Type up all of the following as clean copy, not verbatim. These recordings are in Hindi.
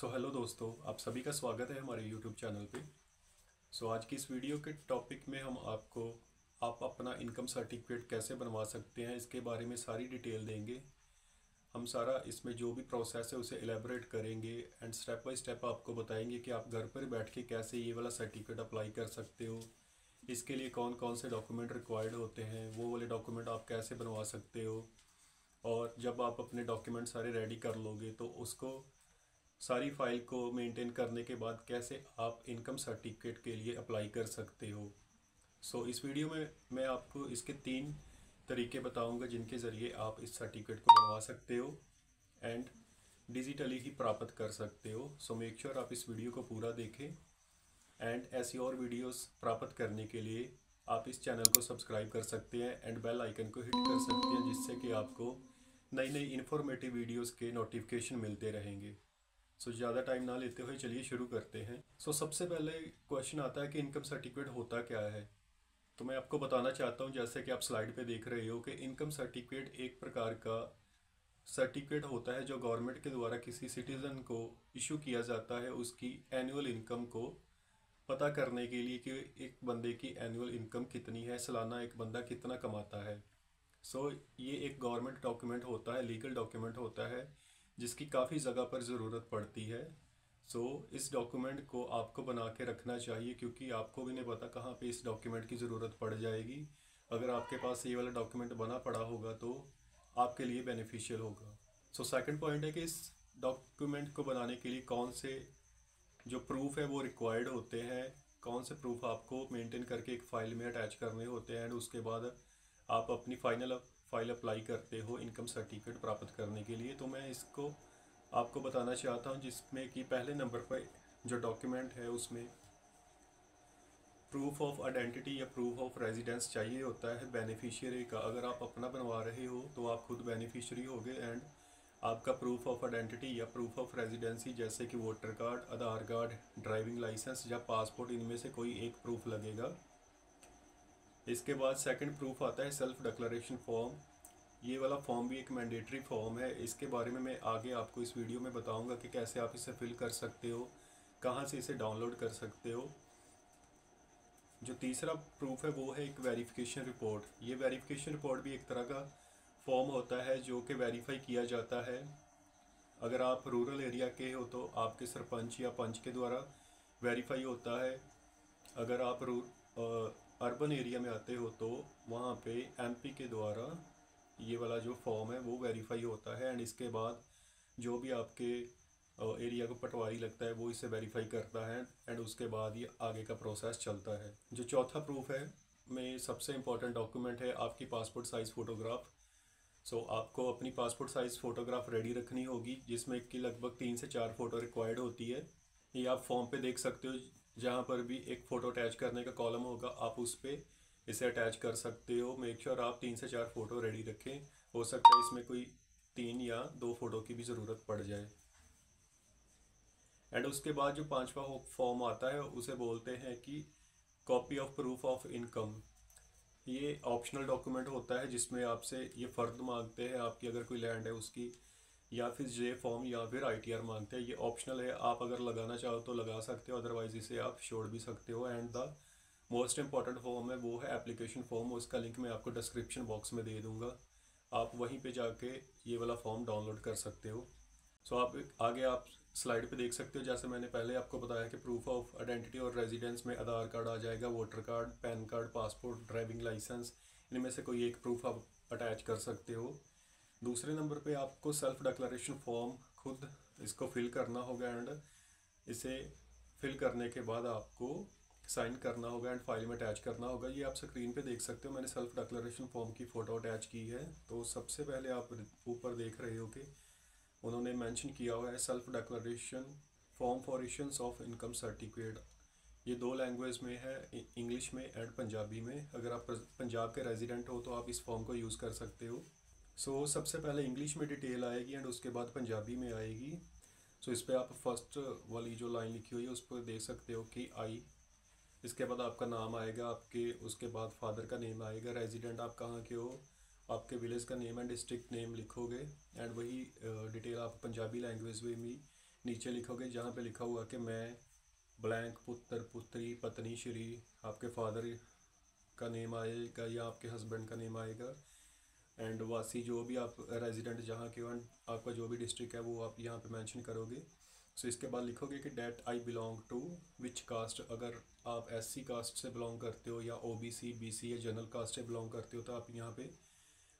हेलो दोस्तों, आप सभी का स्वागत है हमारे यूट्यूब चैनल पे। आज की इस वीडियो के टॉपिक में हम आपको आप अपना इनकम सर्टिफिकेट कैसे बनवा सकते हैं इसके बारे में सारी डिटेल देंगे। हम सारा इसमें जो भी प्रोसेस है उसे एलेबोरेट करेंगे एंड स्टेप बाय स्टेप आपको बताएंगे कि आप घर पर बैठ के कैसे ये वाला सर्टिफिकेट अप्लाई कर सकते हो। इसके लिए कौन कौन से डॉक्यूमेंट रिक्वायर्ड होते हैं, वो वाले डॉक्यूमेंट आप कैसे बनवा सकते हो। और जब आप अपने डॉक्यूमेंट सारे रेडी कर लोगे तो उसको सारी फाइल को मेंटेन करने के बाद कैसे आप इनकम सर्टिफिकेट के लिए अप्लाई कर सकते हो। इस वीडियो में मैं आपको इसके 3 तरीके बताऊंगा जिनके ज़रिए आप इस सर्टिफिकेट को बनवा सकते हो एंड डिजिटली ही प्राप्त कर सकते हो। मेक श्योर आप इस वीडियो को पूरा देखें एंड ऐसी और वीडियोस प्राप्त करने के लिए आप इस चैनल को सब्सक्राइब कर सकते हैं एंड बेल आइकन को हिट कर सकते हैं, जिससे कि आपको नई नई इन्फॉर्मेटिव वीडियोस के नोटिफिकेशन मिलते रहेंगे। ज़्यादा टाइम ना लेते हुए चलिए शुरू करते हैं। सबसे पहले क्वेश्चन आता है कि इनकम सर्टिफिकेट होता क्या है। तो मैं आपको बताना चाहता हूँ, जैसे कि आप स्लाइड पे देख रहे हो, कि इनकम सर्टिफिकेट एक प्रकार का सर्टिफिकेट होता है जो गवर्नमेंट के द्वारा किसी सिटीज़न को इशू किया जाता है उसकी एनुअल इनकम को पता करने के लिए कि एक बंदे की एनुअल इनकम कितनी है, सालाना एक बंदा कितना कमाता है। ये एक गवर्नमेंट डॉक्यूमेंट होता है, लीगल डॉक्यूमेंट होता है, जिसकी काफ़ी जगह पर ज़रूरत पड़ती है। इस डॉक्यूमेंट को आपको बना के रखना चाहिए, क्योंकि आपको भी नहीं पता कहाँ पे इस डॉक्यूमेंट की ज़रूरत पड़ जाएगी। अगर आपके पास ये वाला डॉक्यूमेंट बना पड़ा होगा तो आपके लिए बेनिफिशियल होगा। सेकंड पॉइंट है कि इस डॉक्यूमेंट को बनाने के लिए कौन से जो प्रूफ है वो रिक्वायर्ड होते हैं, कौन से प्रूफ आपको मेंटेन करके एक फ़ाइल में अटैच करने होते हैं एंड उसके बाद आप अपनी फाइल अप्लाई करते हो इनकम सर्टिफिकेट प्राप्त करने के लिए। तो मैं इसको आपको बताना चाहता हूँ, जिसमें कि पहले नंबर पर जो डॉक्यूमेंट है उसमें प्रूफ ऑफ आइडेंटिटी या प्रूफ ऑफ रेजिडेंस चाहिए होता है बेनिफिशियरी का। अगर आप अपना बनवा रहे हो तो आप खुद बेनिफिशियरी होगे एंड आपका प्रूफ ऑफ आइडेंटिटी या प्रूफ ऑफ रेजिडेंसी, जैसे कि वोटर कार्ड, आधार कार्ड, ड्राइविंग लाइसेंस या पासपोर्ट, इनमें से कोई एक प्रूफ लगेगा। इसके बाद सेकंड प्रूफ आता है सेल्फ डिक्लेरेशन फॉर्म। ये वाला फॉर्म भी एक मैंडेटरी फॉर्म है। इसके बारे में मैं आगे आपको इस वीडियो में बताऊंगा कि कैसे आप इसे फिल कर सकते हो, कहाँ से इसे डाउनलोड कर सकते हो। जो तीसरा प्रूफ है वो है एक वेरिफिकेशन रिपोर्ट। ये वेरिफिकेशन रिपोर्ट भी एक तरह का फॉर्म होता है जो कि वेरीफाई किया जाता है। अगर आप रूरल एरिया के हो तो आपके सरपंच या पंच के द्वारा वेरीफाई होता है। अगर आप अर्बन एरिया में आते हो तो वहाँ पे एमपी के द्वारा ये वाला जो फॉर्म है वो वेरीफाई होता है एंड इसके बाद जो भी आपके एरिया को पटवारी लगता है वो इसे वेरीफाई करता है एंड उसके बाद ये आगे का प्रोसेस चलता है। जो चौथा प्रूफ है में सबसे इम्पॉर्टेंट डॉक्यूमेंट है आपकी पासपोर्ट साइज़ फ़ोटोग्राफ। आपको अपनी पासपोर्ट साइज़ फ़ोटोग्राफ रेडी रखनी होगी, जिसमें कि लगभग 3 से 4 फ़ोटो रिक्वायर्ड होती है। ये आप फॉर्म पे देख सकते हो, जहाँ पर भी एक फ़ोटो अटैच करने का कॉलम होगा आप उस पर इसे अटैच कर सकते हो। मेक श्योर आप 3 से 4 फ़ोटो रेडी रखें। हो सकता है इसमें कोई 3 या 2 फ़ोटो की भी ज़रूरत पड़ जाए। एंड उसके बाद जो पांचवा फॉर्म आता है उसे बोलते हैं कि copy of proof of income. ये ऑप्शनल डॉक्यूमेंट होता है जिसमें आपसे ये फ़र्द मांगते हैं आपकी अगर कोई लैंड है उसकी, या फिर जे फॉर्म या फिर आईटीआर मांगते हैं। ये ऑप्शनल है, आप अगर लगाना चाहो तो लगा सकते हो, अदरवाइज इसे आप छोड़ भी सकते हो। And the most important form है वो है एप्लीकेशन फॉर्म। उसका लिंक मैं आपको डिस्क्रिप्शन बॉक्स में दे दूंगा, आप वहीं पे जाके ये वाला फॉर्म डाउनलोड कर सकते हो। आप आगे आप स्लाइड पे देख सकते हो, जैसे मैंने पहले आपको बताया कि प्रूफ ऑफ आइडेंटिटी और रेजिडेंस में आधार कार्ड आ जाएगा, voter card, PAN card, passport, driving licence, इनमें से कोई एक प्रूफ आप अटैच कर सकते हो। दूसरे नंबर पे आपको सेल्फ डिक्लेरेशन फॉर्म खुद इसको फिल करना होगा एंड इसे फिल करने के बाद आपको साइन करना होगा एंड फाइल में अटैच करना होगा। ये आप स्क्रीन पे देख सकते हो, मैंने सेल्फ डिक्लेरेशन फॉर्म की फ़ोटो अटैच की है। तो सबसे पहले आप ऊपर देख रहे हो कि उन्होंने मेंशन किया हुआ है self declaration form for issuance of income certificate. ये 2 लैंग्वेज में है, इंग्लिश में एंड पंजाबी में। अगर आप पंजाब के रेजिडेंट हो तो आप इस फॉर्म को यूज़ कर सकते हो। सबसे पहले इंग्लिश में डिटेल आएगी एंड उसके बाद पंजाबी में आएगी। इस पर आप फर्स्ट वाली जो लाइन लिखी हुई है उस पर देख सकते हो कि आई। इसके बाद आपका नाम आएगा आपके, उसके बाद फादर का नेम आएगा, रेजिडेंट आप कहाँ के हो, आपके विलेज का नेम एंड डिस्ट्रिक्ट नेम लिखोगे एंड वही डिटेल आप पंजाबी लैंग्वेज में भी नीचे लिखोगे जहाँ पे लिखा हुआ कि मैं ब्लैंक पुत्र पुत्री पत्नी श्री, आपके फादर का नेम आएगा या आपके हस्बैंड का नेम आएगा, एंड वासी जो भी आप रेजिडेंट जहाँ के हो, आपका जो भी डिस्ट्रिक्ट है वो आप यहाँ पे मेंशन करोगे। सो इसके बाद लिखोगे कि that I belong to which caste. अगर आप एससी कास्ट से बिलोंग करते हो या ओबीसी बीसी या जनरल कास्ट से बिलोंग करते हो तो आप यहाँ पे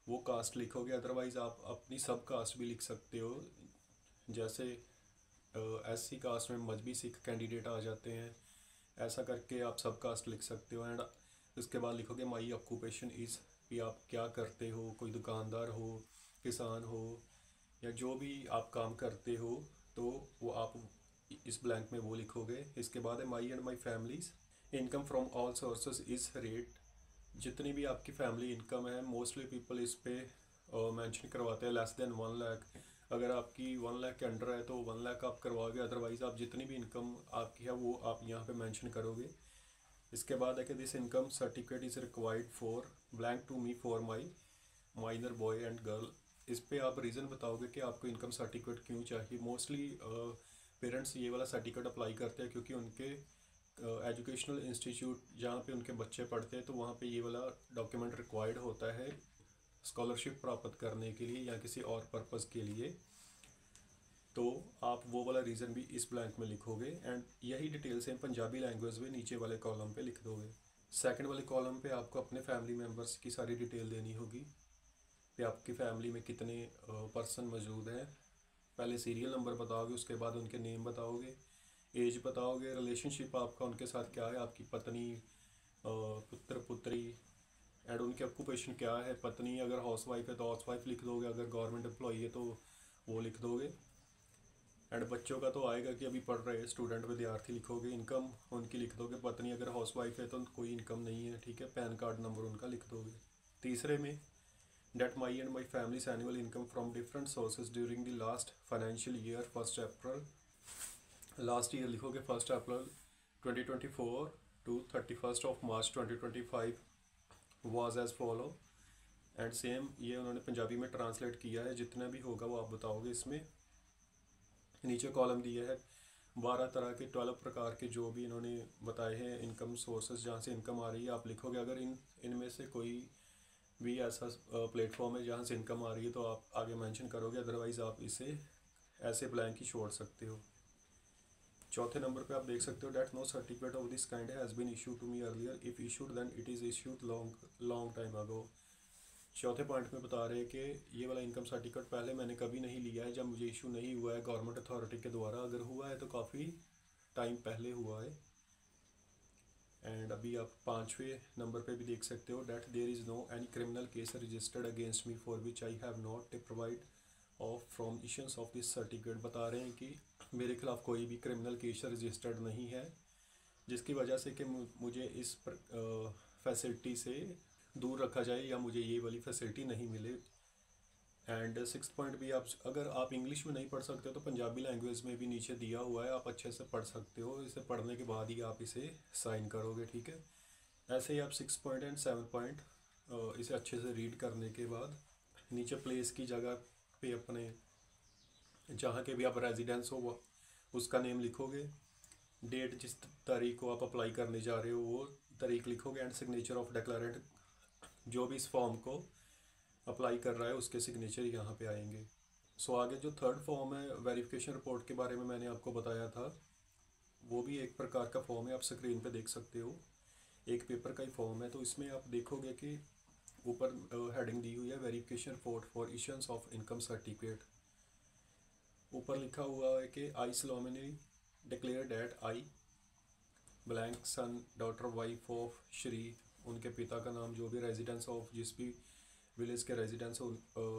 वो कास्ट लिखोगे। अदरवाइज़ आप अपनी सब कास्ट भी लिख सकते हो। जैसे एससी कास्ट में मजहबी सिख कैंडिडेट आ जाते हैं, ऐसा करके आप सब कास्ट लिख सकते हो। एंड उसके बाद लिखोगे माई ऑक्यूपेशन इज़, कि आप क्या करते हो, कोई दुकानदार हो, किसान हो, या जो भी आप काम करते हो तो वो आप इस ब्लैंक में वो लिखोगे। इसके बाद है my and my family's income from all sources is rate. जितनी भी आपकी फैमिली इनकम है, मोस्टली पीपल इस पे मेंशन करवाते हैं लेस देन 1 लाख। अगर आपकी 1 लाख के अंडर है तो 1 लाख आप करवाओगे, अदरवाइज़ आप जितनी भी इनकम आपकी है वो आप यहाँ पे मेंशन करोगे। इसके बाद है कि this income certificate is required for blank to me for my minor boy and girl. इस पे आप रीज़न बताओगे कि आपको इनकम सर्टिफिकेट क्यों चाहिए। मोस्टली पेरेंट्स ये वाला सर्टिफिकेट अप्लाई करते हैं क्योंकि उनके एजुकेशनल इंस्टीट्यूट जहाँ पे उनके बच्चे पढ़ते हैं तो वहाँ पे ये वाला डॉक्यूमेंट रिक्वायर्ड होता है स्कॉलरशिप प्राप्त करने के लिए या किसी और पर्पज़ के लिए। तो आप वो वाला रीज़न भी इस ब्लैंक में लिखोगे एंड यही डिटेल सेम पंजाबी लैंग्वेज में नीचे वाले कॉलम पे लिख दोगे। सेकंड वाले कॉलम पे आपको अपने फैमिली मेम्बर्स की सारी डिटेल देनी होगी कि आपकी फैमिली में कितने पर्सन मौजूद हैं। पहले सीरियल नंबर बताओगे, उसके बाद उनके नेम बताओगे, एज बताओगे, रिलेशनशिप आपका उनके साथ क्या है, आपकी पत्नी पुत्र पुत्री, एंड उनके ऑक्यूपेशन क्या है। पत्नी अगर हाउस वाइफ है तो हाउस वाइफ लिख दोगे, अगर गवर्नमेंट एम्प्लॉई है तो वो लिख दोगे। एंड बच्चों का तो आएगा कि अभी पढ़ रहे स्टूडेंट विद्यार्थी लिखोगे। इनकम उनकी लिख दोगे, पत्नी अगर हाउस वाइफ है तो कोई इनकम नहीं है, ठीक है। पैन कार्ड नंबर उनका लिख दोगे। तीसरे में that my and my family's annual income from different sources during the last financial year 1 April. Last year लिखोगे 1 April 2024 to 31 March 2025 was as follow. And same ये उन्होंने पंजाबी में ट्रांसलेट किया है, जितना भी होगा वो आप बताओगे इसमें। नीचे कॉलम दिया है 12 तरह के 12 प्रकार के जो भी इन्होंने बताए हैं इनकम सोर्सेज जहाँ से इनकम आ रही है, आप लिखोगे। अगर इनमें से कोई भी ऐसा प्लेटफॉर्म है जहाँ से इनकम आ रही है तो आप आगे मेंशन करोगे, अदरवाइज़ आप इसे ऐसे ब्लैंक ही छोड़ सकते हो। चौथे नंबर पे आप देख सकते हो that no certificate of this kind has been issued to me earlier, if issued then it is issued long time ago. चौथे पॉइंट में बता रहे हैं कि ये वाला इनकम सर्टिफिकेट पहले मैंने कभी नहीं लिया है, जब मुझे इशू नहीं हुआ है गवर्नमेंट अथॉरिटी के द्वारा। अगर हुआ है तो काफ़ी टाइम पहले हुआ है। एंड अभी आप 5वें नंबर पे भी देख सकते हो that there is no any criminal case registered against me for which I have not provide of from issuance of this certificate. बता रहे हैं कि मेरे खिलाफ कोई भी क्रिमिनल केस रजिस्टर्ड नहीं है, जिसकी वजह से कि मुझे इस फैसिलिटी से दूर रखा जाए या मुझे ये वाली फैसिलिटी नहीं मिले। एंड 6 पॉइंट भी आप अगर आप इंग्लिश में नहीं पढ़ सकते तो पंजाबी लैंग्वेज में भी नीचे दिया हुआ है, आप अच्छे से पढ़ सकते हो। इसे पढ़ने के बाद ही आप इसे साइन करोगे, ठीक है। ऐसे ही आप 6 पॉइंट एंड 7 पॉइंट इसे अच्छे से रीड करने के बाद नीचे प्लेस की जगह पे अपने जहाँ के भी आप रेजिडेंस हो उसका नेम लिखोगे, डेट जिस तारीख को आप अप्लाई करने जा रहे हो वो तारीख लिखोगे, एंड सिग्नेचर ऑफ डिक्लेरेंट जो भी इस फॉर्म को अप्लाई कर रहा है उसके सिग्नेचर यहाँ पे आएंगे। सो आगे जो थर्ड फॉर्म है वेरिफिकेशन रिपोर्ट के बारे में मैंने आपको बताया था, वो भी एक प्रकार का फॉर्म है, आप स्क्रीन पे देख सकते हो। एक पेपर का ही फॉर्म है। तो इसमें आप देखोगे कि ऊपर हेडिंग दी हुई है verification report for issuance of income certificate. ऊपर लिखा हुआ है कि I solemnly declare that I blank son daughter wife of Shri, उनके पिता का नाम जो भी रेजिडेंस ऑफ जिस भी विलेज के रेजिडेंस हो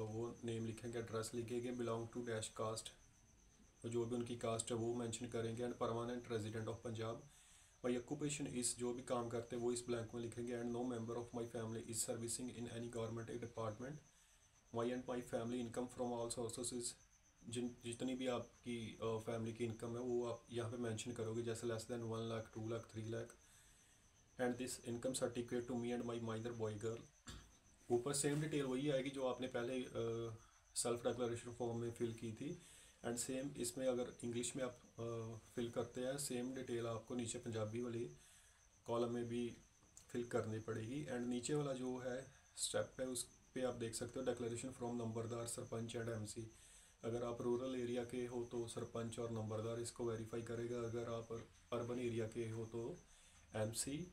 वो नेम लिखेंगे, एड्रेस लिखेंगे, बिलोंग टू डैश कास्ट जो भी उनकी कास्ट है वो मेंशन करेंगे, and permanent resident of Punjab. My occupation इस जो भी काम करते हैं वो इस ब्लैंक में लिखेंगे, and no member of my family is servicing in any government department. My and my family income from all sources is, जितनी भी आपकी फैमिली की इनकम है वो आप यहाँ पे मेंशन करोगे, जैसे less than 1 lakh 2 lakh 3 lakh. And this income certificate to me and my minor boy girl. ऊपर सेम डिटेल वही आएगी जो आपने पहले सेल्फ डिक्लेरेशन फॉर्म में फिल की थी, एंड सेम इसमें अगर इंग्लिश में आप फिल करते हैं सेम डिटेल आपको नीचे पंजाबी वाली कॉलम में भी फिल करनी पड़ेगी। एंड नीचे वाला जो है स्टेप है उस पे आप देख सकते हो डिक्लेरेशन फ्रॉम नंबरदार सरपंच एंड एमसी। अगर आप रूरल एरिया के हो तो सरपंच और नंबरदार इसको वेरीफाई करेगा, अगर आप अर्बन एरिया के हो तो एमसी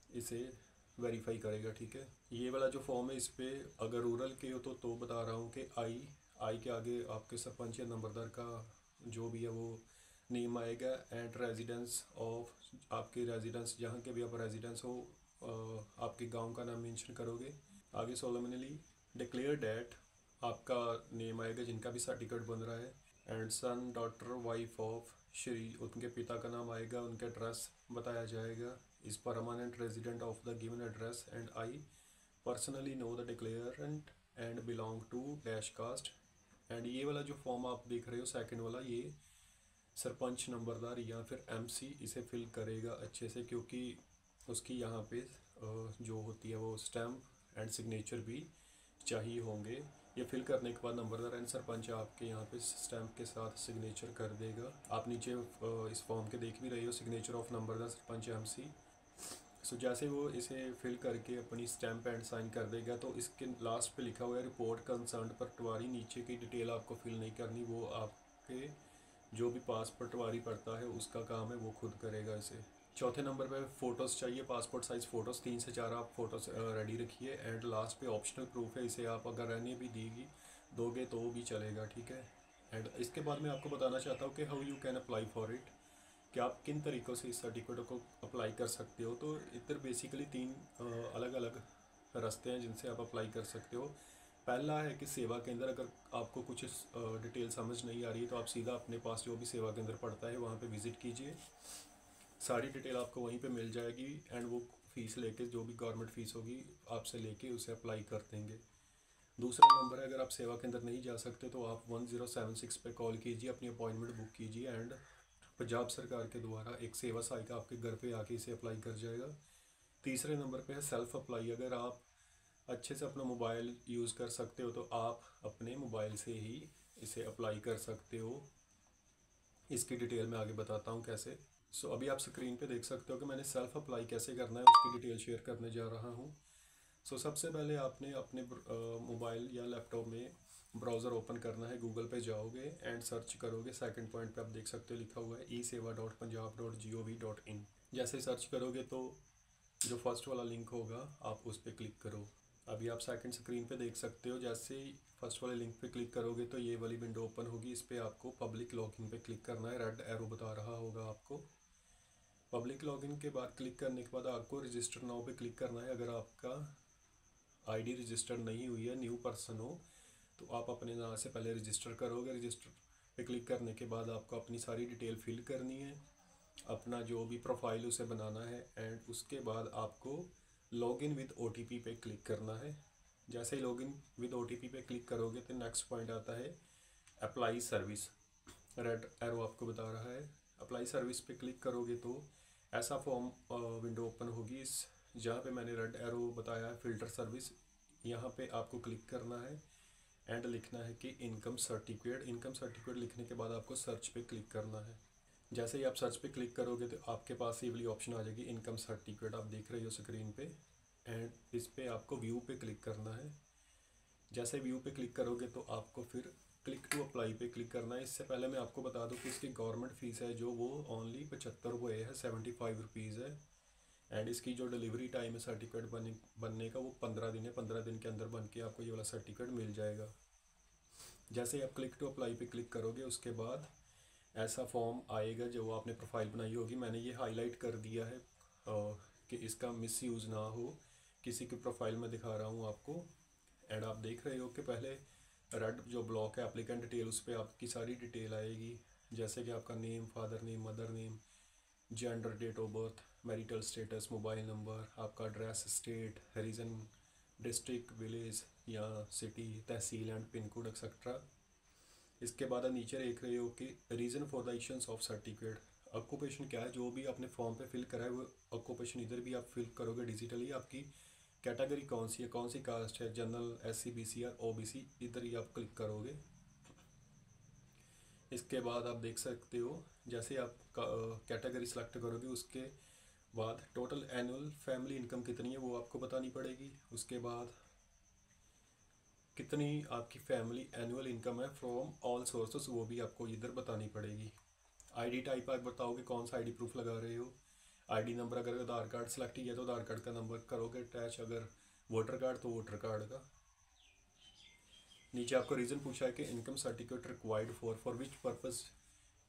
इसे वेरीफाई करेगा। ठीक है, ये वाला जो फॉर्म है इस पर अगर रूरल के हो तो बता रहा हूँ कि आई के आगे आपके सरपंच या नंबरदार का जो भी है वो नेम आएगा एंड रेजिडेंस ऑफ आपके रेजिडेंस जहाँ के भी आप रेजिडेंस हो आपके गांव का नाम मेंशन करोगे। आगे सोलमनली डिक्लेयर डेट आपका नेम आएगा जिनका भी सर्टिफिकेट बन रहा है and son daughter wife of Shri उनके पिता का नाम आएगा, उनका एड्रेस बताया जाएगा is permanent resident of the given address and I personally know the declarant and belong to dash caste. And ये वाला जो फॉर्म आप देख रहे हो सेकंड वाला ये सरपंच नंबरदार या फिर एमसी इसे फिल करेगा अच्छे से, क्योंकि उसकी यहाँ पे जो होती है वो स्टैम्प एंड सिग्नेचर भी चाहिए होंगे। ये फिल करने के बाद नंबरदार एंड सरपंच आपके यहाँ पे स्टैम्प के साथ सिग्नेचर कर देगा। आप नीचे इस फॉर्म के देख भी रहे हो signature of Nambardar sarpanch MC. सो जैसे वो इसे फिल करके अपनी स्टैम्प एंड साइन कर देगा तो इसके लास्ट पे लिखा हुआ है रिपोर्ट कंसर्न पटवारी। नीचे की डिटेल आपको फिल नहीं करनी, वो आपके जो भी पास पटवारी पड़ता है उसका काम है, वो खुद करेगा इसे। चौथे नंबर पे फ़ोटोज़ चाहिए, पासपोर्ट साइज़ फ़ोटोज़ 3 से 4 आप फ़ोटोज़ रेडी रखिए। एंड लास्ट पे ऑप्शनल प्रूफ है, इसे आप अगर रहने भी दोगे तो भी चलेगा। ठीक है, एंड इसके बाद मैं आपको बताना चाहता हूँ कि how you can apply for it, कि आप किन तरीक़ों से इस सर्टिफिकेट को अप्लाई कर सकते हो। तो इधर बेसिकली 3 अलग अलग रास्ते हैं जिनसे आप अप्लाई कर सकते हो। पहला है कि सेवा केंद्र, अगर आपको कुछ डिटेल समझ नहीं आ रही है तो आप सीधा अपने पास जो भी सेवा केंद्र पड़ता है वहाँ पे विज़िट कीजिए, सारी डिटेल आपको वहीं पे मिल जाएगी एंड वो फ़ीस लेके जो भी गवर्नमेंट फ़ीस होगी आपसे लेके उसे अप्लाई कर देंगे। दूसरा नंबर है, अगर आप सेवा केंद्र नहीं जा सकते तो आप 1076 पे कॉल कीजिए, अपनी अपॉइंटमेंट बुक कीजिए एंड पंजाब सरकार के द्वारा एक सेवा सहायिका आपके घर पे आके इसे अप्लाई कर जाएगा। तीसरे नंबर पे है सेल्फ अप्लाई, अगर आप अच्छे से अपना मोबाइल यूज़ कर सकते हो तो आप अपने मोबाइल से ही इसे अप्लाई कर सकते हो। इसकी डिटेल मैं आगे बताता हूँ कैसे। सो अभी आप स्क्रीन पे देख सकते हो कि मैंने सेल्फ अप्लाई कैसे करना है उसकी डिटेल शेयर करने जा रहा हूँ। सो सबसे पहले आपने अपने मोबाइल या लैपटॉप में ब्राउज़र ओपन करना है, गूगल पे जाओगे एंड सर्च करोगे। सेकंड पॉइंट पे आप देख सकते हो लिखा हुआ है eSeva.punjab.gov.in। जैसे सर्च करोगे तो जो फर्स्ट वाला लिंक होगा आप उस पर क्लिक करो। अभी आप सेकंड स्क्रीन पे देख सकते हो, जैसे ही फर्स्ट वाले लिंक पे क्लिक करोगे तो ये वाली विंडो ओपन होगी। इस पर आपको पब्लिक लॉगिन पे क्लिक करना है, रेड एरो बता रहा होगा आपको। पब्लिक लॉगिन के बाद क्लिक करने के बाद आपको रजिस्टर नाउ पे क्लिक करना है। अगर आपका आईडी रजिस्टर नहीं हुई है, न्यू पर्सन हो, तो आप अपने नाम से पहले रजिस्टर करोगे। रजिस्टर पे क्लिक करने के बाद आपको अपनी सारी डिटेल फिल करनी है, अपना जो भी प्रोफाइल उसे बनाना है एंड उसके बाद आपको लॉगिन विद ओटीपी पे क्लिक करना है। जैसे ही लॉगिन विद ओटीपी पे क्लिक करोगे तो नेक्स्ट पॉइंट आता है अप्लाई सर्विस, रेड एरो आपको बता रहा है। अप्लाई सर्विस पे क्लिक करोगे तो ऐसा फॉर्म विंडो ओपन होगी, इस जहाँ पे मैंने रेड एरो बताया है फिल्टर सर्विस, यहाँ पे आपको क्लिक करना है एंड लिखना है कि इनकम सर्टिफिकेट। इनकम सर्टिफिकेट लिखने के बाद आपको सर्च पे क्लिक करना है। जैसे ही आप सर्च पे क्लिक करोगे तो आपके पास ये वाली ऑप्शन आ जाएगी इनकम सर्टिफिकेट, आप देख रहे हो स्क्रीन पे। एंड इस पे आपको व्यू पे क्लिक करना है। जैसे व्यू पे क्लिक करोगे तो आपको फिर क्लिक टू अप्लाई पे क्लिक करना है। इससे पहले मैं आपको बता दूं कि इसकी गवर्नमेंट फ़ीस है जो वो ओनली 75 रुपये है, 75 रुपीज़ है। एंड इसकी जो डिलीवरी टाइम है सर्टिफिकेट बनने का वो 15 दिन है, 15 दिन के अंदर बन के आपको ये वाला सर्टिफिकेट मिल जाएगा। जैसे ही आप क्लिक टू अप्लाई पे क्लिक करोगे उसके बाद ऐसा फॉर्म आएगा जो आपने प्रोफाइल बनाई होगी। मैंने ये हाईलाइट कर दिया है कि इसका मिसयूज़ ना हो, किसी की प्रोफाइल में दिखा रहा हूँ आपको। एंड आप देख रहे हो कि पहले रेड जो ब्लॉक है एप्लीकेंट डिटेल, उस पर आपकी सारी डिटेल आएगी, जैसे कि आपका name, father name, mother name, gender, date of birth, marital status, mobile number, आपका address, state, region, district, village या city, tehsil and pin code etcetera. इसके बाद आप नीचे देख रहे हो कि reason for the issuance of certificate, occupation क्या है, जो भी आपने फॉर्म पे फिल करा है वो ऑक्यूपेशन इधर भी आप फिल करोगे डिजिटली। आपकी कैटेगरी कौन सी है, कौन सी कास्ट है, जनरल, एससी, बीसी या ओबीसी, इधर ही आप क्लिक करोगे। इसके बाद आप देख सकते हो, जैसे आप कैटेगरी सेलेक्ट करोगे उसके बाद टोटल एनुअल फैमिली इनकम कितनी है वो आपको बतानी पड़ेगी। उसके बाद कितनी आपकी फैमिली एनुअल इनकम है फ्रॉम ऑल सोर्सेस वो भी आपको इधर बतानी पड़ेगी। आईडी टाइप आप बताओगे कौन सा आईडी प्रूफ लगा रहे हो। आईडी नंबर अगर आधार कार्ड सेलेक्ट किया तो आधार कार्ड का नंबर करोगे अटैच, अगर वोटर कार्ड तो वोटर कार्ड का। नीचे आपको रीज़न पूछा है कि income certificate required for which purpose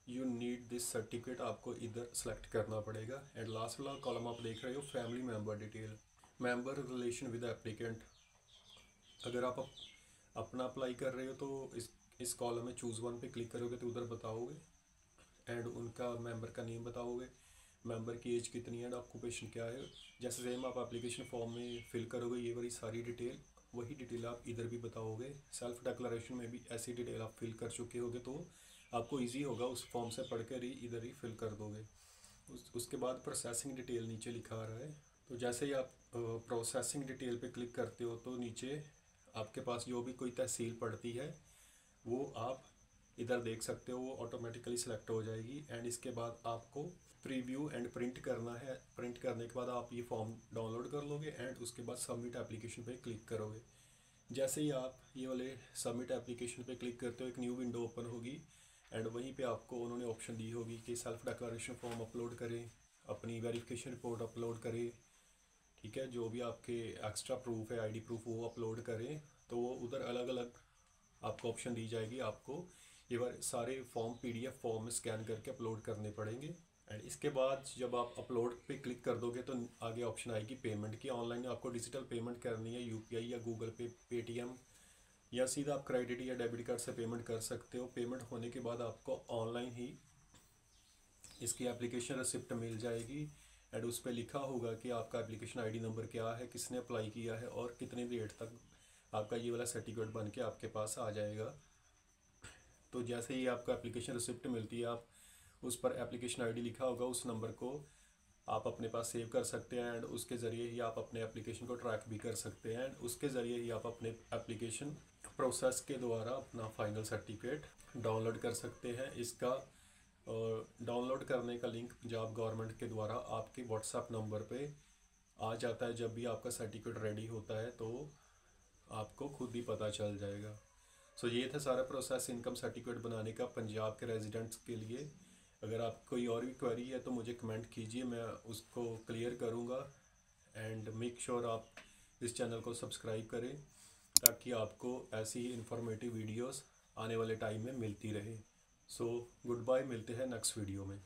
you need this certificate, आपको इधर सेलेक्ट करना पड़ेगा। एंड लास्ट वाला कॉलम आप देख रहे हो family member detail, member relation with applicant. अगर आप अपना अप्लाई कर रहे हो तो इस कॉलम में चूज़ वन पे क्लिक करोगे तो उधर बताओगे, एंड उनका मेंबर का नेम बताओगे, मेंबर की एज कितनी है, एंड ऑक्यूपेशन क्या है। जैसे सेम आप एप्लीकेशन फॉर्म में फिल करोगे ये वाली सारी डिटेल, वही डिटेल आप इधर भी बताओगे। सेल्फ डिक्लेरेशन में भी ऐसी डिटेल आप फिल कर चुके होगे तो आपको इजी होगा, उस फॉर्म से पढ़ कर ही इधर ही फिल कर दोगे। उसके बाद प्रोसेसिंग डिटेल नीचे लिखा आ रहा है। तो जैसे ही आप प्रोसेसिंग डिटेल पे क्लिक करते हो तो नीचे आपके पास जो भी कोई तहसील पड़ती है वो आप इधर देख सकते हो, वो ऑटोमेटिकली सिलेक्ट हो जाएगी। एंड इसके बाद आपको प्रीव्यू एंड प्रिंट करना है। प्रिंट करने के बाद आप ये फॉर्म डाउनलोड कर लोगे एंड उसके बाद सबमिट एप्लीकेशन पे क्लिक करोगे। जैसे ही आप ये वाले सबमिट एप्लीकेशन पे क्लिक करते हो एक न्यू विंडो ओपन होगी एंड वहीं पे आपको उन्होंने ऑप्शन दी होगी कि सेल्फ डिक्लेरेशन फॉर्म अपलोड करें, अपनी वेरिफिकेशन रिपोर्ट अपलोड करें, ठीक है, जो भी आपके एक्स्ट्रा प्रूफ है आईडी प्रूफ वो अपलोड करें। तो वो उधर अलग अलग आपको ऑप्शन दी जाएगी, आपको ये सारे फॉर्म पीडीएफ फॉर्म में स्कैन करके अपलोड करने पड़ेंगे। एंड इसके बाद जब आप अपलोड पे क्लिक कर दोगे तो आगे ऑप्शन आएगी पेमेंट की। ऑनलाइन आपको डिजिटल पेमेंट करनी है, यूपीआई या गूगल पे, पेटीएम, या सीधा आप क्रेडिट या डेबिट कार्ड से पेमेंट कर सकते हो। पेमेंट होने के बाद आपको ऑनलाइन ही इसकी एप्लीकेशन रिसिप्ट मिल जाएगी एंड उस पर लिखा होगा कि आपका एप्लीकेशन आईडी नंबर क्या है, किसने अप्लाई किया है और कितनी डेट तक आपका ये वाला सर्टिफिकेट बन के आपके पास आ जाएगा। तो जैसे ही आपका एप्लीकेशन रिसिप्ट मिलती है आप उस पर एप्लीकेशन आईडी लिखा होगा उस नंबर को आप अपने पास सेव कर सकते हैं एंड उसके ज़रिए ही आप अपने एप्लीकेशन को ट्रैक भी कर सकते हैं एंड उसके ज़रिए ही आप अपने एप्लीकेशन प्रोसेस के द्वारा अपना फाइनल सर्टिफिकेट डाउनलोड कर सकते हैं। इसका डाउनलोड करने का लिंक पंजाब गवर्नमेंट के द्वारा आपके व्हाट्सएप नंबर पे आ जाता है। जब भी आपका सर्टिफिकेट रेडी होता है तो आपको खुद ही पता चल जाएगा। सो ये था सारा प्रोसेस इनकम सर्टिफिकेट बनाने का पंजाब के रेजिडेंट्स के लिए। अगर आप कोई और भी क्वेरी है तो मुझे कमेंट कीजिए, मैं उसको क्लियर करूँगा। एंड मेक श्योर आप इस चैनल को सब्सक्राइब करें ताकि आपको ऐसी ही इंफॉर्मेटिव वीडियोस आने वाले टाइम में मिलती रहे। सो गुड बाय, मिलते हैं नेक्स्ट वीडियो में।